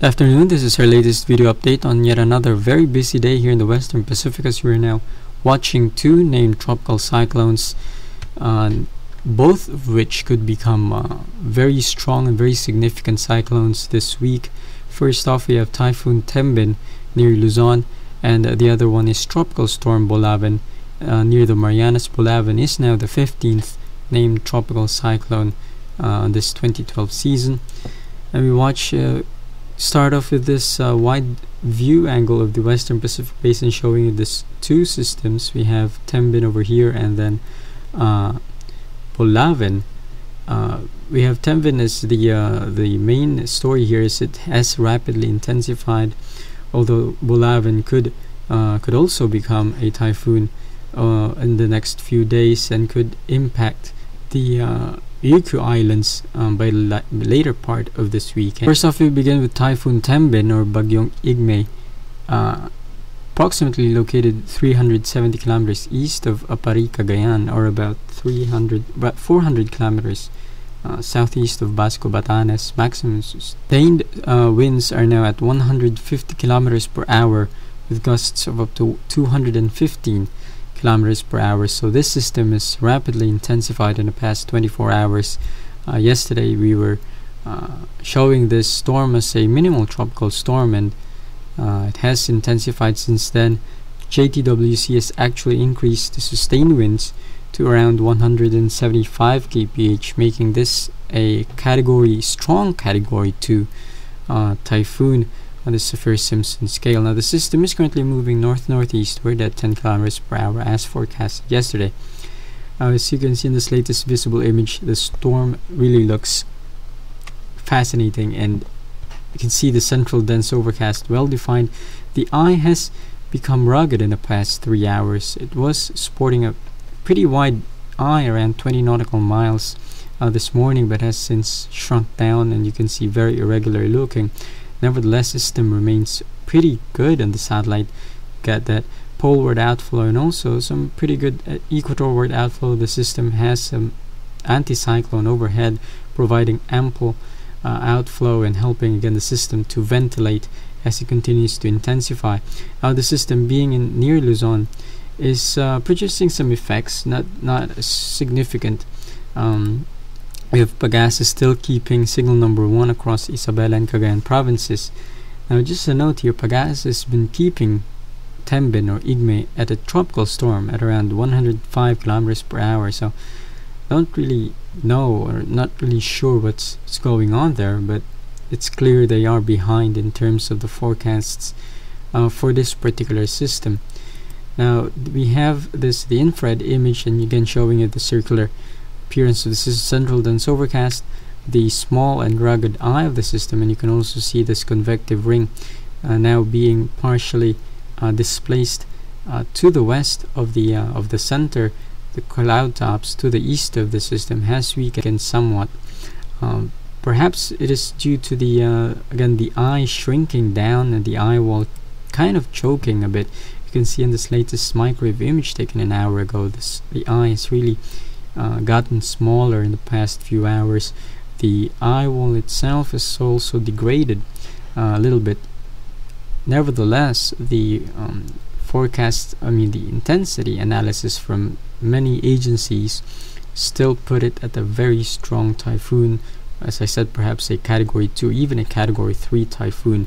Afternoon, this is our latest video update on yet another very busy day here in the Western Pacific, as we are now watching two named tropical cyclones, both of which could become very strong and very significant cyclones this week. First off, we have Typhoon Tembin near Luzon, and the other one is Tropical Storm Bolaven near the Marianas. Bolaven is now the 15th named tropical cyclone this 2012 season. And we start off with this wide view angle of the Western Pacific Basin, showing you this two systems. We have Tembin over here, and then Bolaven. We have Tembin as the main story here, is it has rapidly intensified, although Bolaven could also become a typhoon in the next few days and could impact the Ryukyu Islands by the later part of this weekend. First off, we begin with Typhoon Tembin, or Bagyong Igme, approximately located 370 kilometers east of Apari, Cagayan, or about 400 kilometers southeast of Basco, Batanes. Maximum sustained winds are now at 150 kilometers per hour, with gusts of up to 215 kilometers per hour. So this system is rapidly intensified in the past 24 hours. Yesterday we were showing this storm as a minimal tropical storm, and it has intensified since then. JTWC has actually increased the sustained winds to around 175 kph, making this a strong category 2 typhoon on the Saffir-Simpson scale. Now the system is currently moving north-northeastward at 10 kilometers per hour as forecasted yesterday. As you can see in this latest visible image, the storm really looks fascinating, and you can see the central dense overcast well defined. The eye has become rugged in the past 3 hours. It was sporting a pretty wide eye, around 20 nautical miles this morning, but has since shrunk down, and you can see very irregular looking. Nevertheless, the system remains pretty good on the satellite. Got that poleward outflow and also some pretty good equatorward outflow. The system has some anticyclone overhead, providing ample outflow and helping again the system to ventilate as it continues to intensify. The system being near Luzon is producing some effects, not significant. We have Pagasa still keeping signal number 1 across Isabela and Cagayan provinces. Now just a note here, Pagasa has been keeping Tembin or Igme at a tropical storm at around 105 kilometers per hour, so don't really know or not really sure what's going on there, but it's clear they are behind in terms of the forecasts for this particular system. Now we have the infrared image, and again showing you the circular appearance of this is central dense overcast, the small and rugged eye of the system, and you can also see this convective ring now being partially displaced to the west of the center. The cloud tops to the east of the system has weakened somewhat. Perhaps it is due to the eye shrinking down and the eye wall kind of choking a bit. You can see in this latest microwave image taken an hour ago, the eye has really gotten smaller in the past few hours. The eye wall itself is also degraded a little bit. Nevertheless, the the intensity analysis from many agencies still put it at a very strong typhoon. As I said, perhaps a category 2, even a category 3 typhoon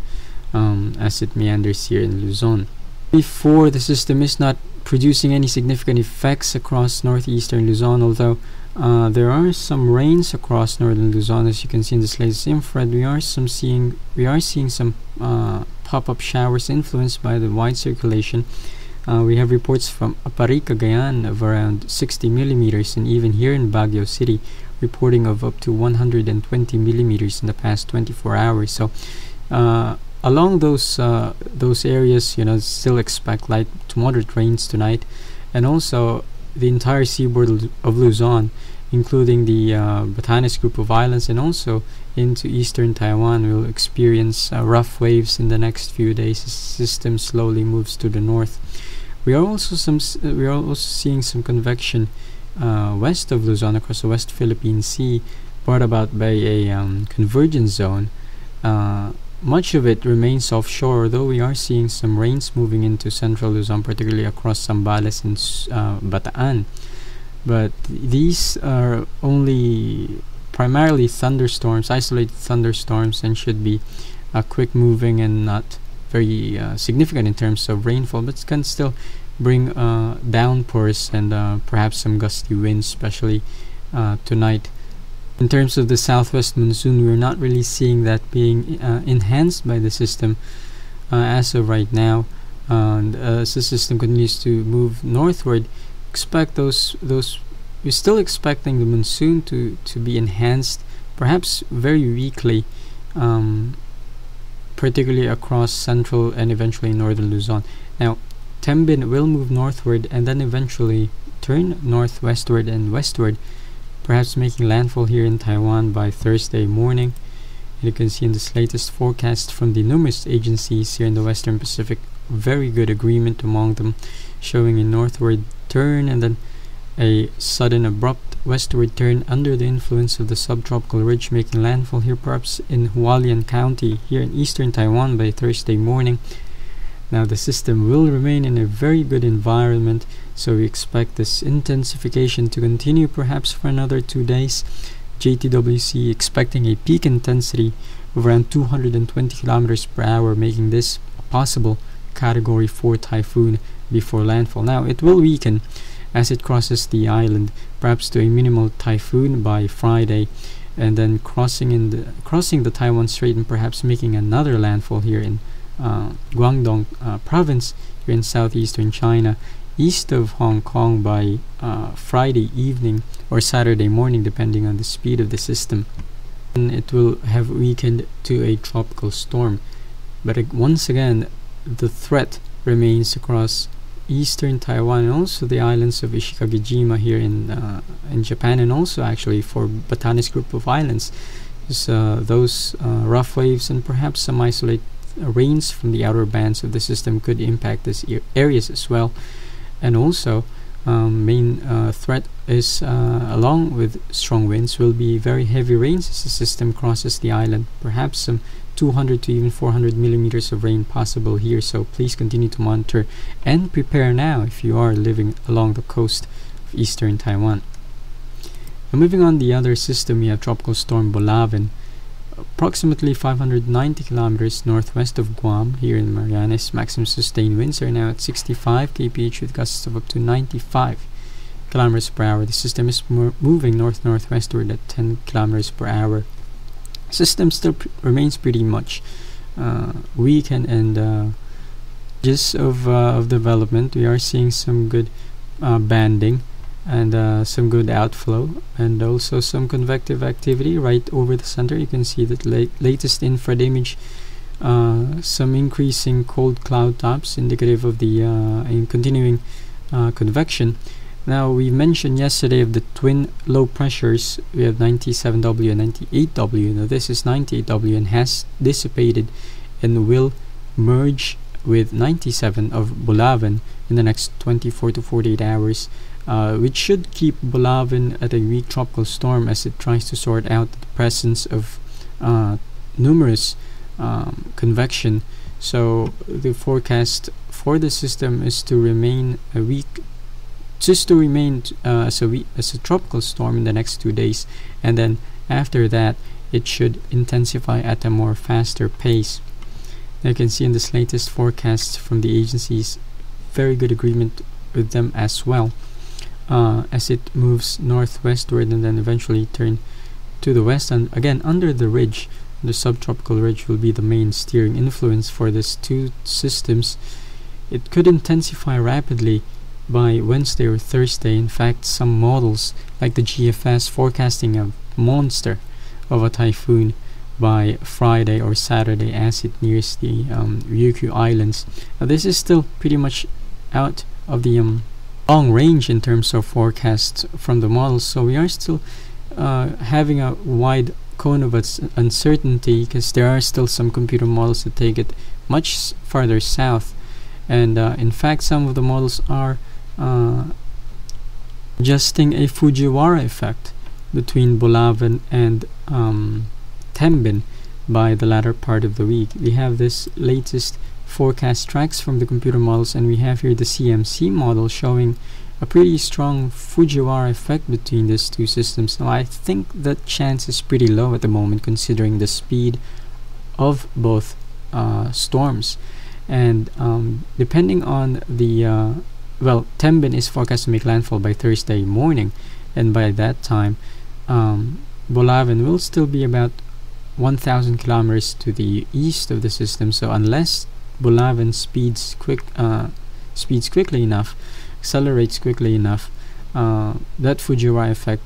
as it meanders here in Luzon. Before, the system is not producing any significant effects across northeastern Luzon, although there are some rains across northern Luzon. As you can see in this latest infrared, we are seeing some pop-up showers influenced by the wide circulation. We have reports from Apari, Cagayan of around 60 millimeters, and even here in Baguio City reporting of up to 120 millimeters in the past 24 hours. So along those areas, still expect light to moderate rains tonight, and also the entire seaboard of Luzon, including the Batanes group of islands, and also into eastern Taiwan, will experience rough waves in the next few days as the system slowly moves to the north. We are also seeing some convection west of Luzon across the West Philippine Sea, brought about by a convergence zone much of it remains offshore, although we are seeing some rains moving into central Luzon, particularly across Zambales and Bataan. But these are only primarily thunderstorms, isolated thunderstorms, and should be quick moving and not very significant in terms of rainfall, but can still bring downpours and perhaps some gusty winds, especially tonight. In terms of the southwest monsoon, we're not really seeing that being enhanced by the system as of right now. And as the system continues to move northward, expect those we're still expecting the monsoon to be enhanced, perhaps very weakly, particularly across central and eventually northern Luzon. Now, Tembin will move northward and then eventually turn northwestward and westward, perhaps making landfall here in Taiwan by Thursday morning. And you can see in this latest forecast from the numerous agencies here in the Western Pacific, very good agreement among them, showing a northward turn and then a sudden abrupt westward turn under the influence of the subtropical ridge, making landfall here perhaps in Hualien County here in eastern Taiwan by Thursday morning. Now the system will remain in a very good environment, so we expect this intensification to continue perhaps for another 2 days. JTWC expecting a peak intensity of around 220 kilometers per hour, making this a possible Category 4 typhoon before landfall. Now it will weaken as it crosses the island, perhaps to a minimal typhoon by Friday, and then crossing the Taiwan Strait and perhaps making another landfall here in Guangdong province here in southeastern China, east of Hong Kong by Friday evening or Saturday morning, depending on the speed of the system. And it will have weakened to a tropical storm. But once again, the threat remains across eastern Taiwan and also the islands of Ishikagijima here in Japan, and also actually for Batanes group of islands. Those rough waves and perhaps some isolated rains from the outer bands of the system could impact these areas as well. And also main threat is along with strong winds will be very heavy rains as the system crosses the island, perhaps some 200 to even 400 millimeters of rain possible here. So please continue to monitor and prepare now if you are living along the coast of eastern Taiwan. Now moving on the other system, we have Tropical Storm Bolaven, approximately 590 kilometers northwest of Guam here in Marianas. Maximum sustained winds are now at 65 kph with gusts of up to 95 kilometers per hour. The system is moving north-northwestward at 10 kilometers per hour. System still remains pretty much weak and just of development. We are seeing some good banding and some good outflow, and also some convective activity right over the center. You can see that latest infrared image, some increasing cold cloud tops indicative of the continuing convection. Now, we mentioned yesterday of the twin low pressures. We have 97W and 98W. Now this is 98W and has dissipated and will merge with 97 of Bolaven in the next 24 to 48 hours, which should keep Bolaven at a weak tropical storm as it tries to sort out the presence of numerous convection. So the forecast for the system is to remain a weak, just to remain as a tropical storm in the next 2 days, and then after that it should intensify at a more faster pace. Now you can see in this latest forecast from the agencies, very good agreement with them as well, as it moves northwestward and then eventually turn to the west, and again under the ridge. The subtropical ridge will be the main steering influence for these two systems. It could intensify rapidly by Wednesday or Thursday. In fact, some models like the GFS forecasting a monster of a typhoon by Friday or Saturday as it nears the Ryukyu Islands. Now this is still pretty much out of the long range in terms of forecasts from the models, so we are still having a wide cone of uncertainty because there are still some computer models that take it much farther south, and in fact some of the models are adjusting a Fujiwara effect between Bolaven and Tembin. by the latter part of the week. We have this latest forecast tracks from the computer models, and we have here the CMC model showing a pretty strong Fujiwara effect between these two systems. Now I think that chance is pretty low at the moment, considering the speed of both storms, and depending on the well, Tembin is forecast to make landfall by Thursday morning, and by that time Bolaven will still be about 1,000 kilometers to the east of the system. So unless Bolaven speeds quickly enough, accelerates quickly enough, that Fujiwara effect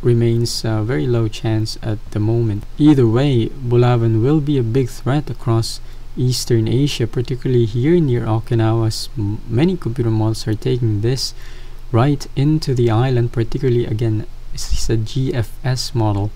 remains very low chance at the moment. Either way, Bolaven will be a big threat across Eastern Asia, particularly here near Okinawa, as many computer models are taking this right into the island. Particularly, again, this is a GFS model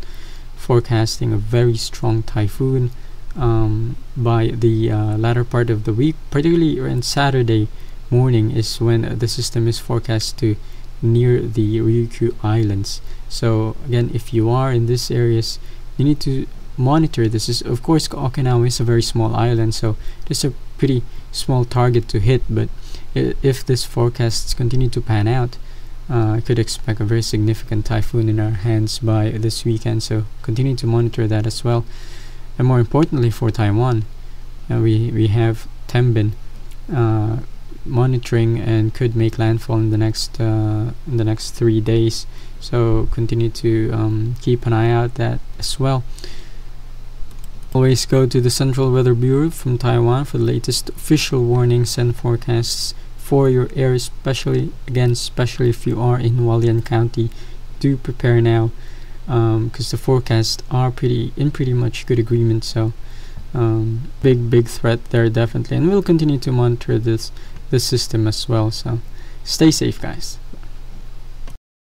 forecasting a very strong typhoon by the latter part of the week. Particularly on Saturday morning is when the system is forecast to near the Ryukyu Islands. So again, if you are in these areas, you need to monitor this. Is, of course, Okinawa is a very small island, so it's a pretty small target to hit, but if this forecasts continue to pan out, I could expect a very significant typhoon in our hands by this weekend, so continue to monitor that as well. And more importantly for Taiwan, we have Tembin monitoring and could make landfall in the next 3 days, so continue to keep an eye out that as well. Always go to the Central Weather Bureau from Taiwan for the latest official warnings and forecasts for your area, especially if you are in Hualien County. Do prepare now, because the forecasts are pretty much good agreement. So big threat there, definitely, and we'll continue to monitor this system as well. So stay safe, guys.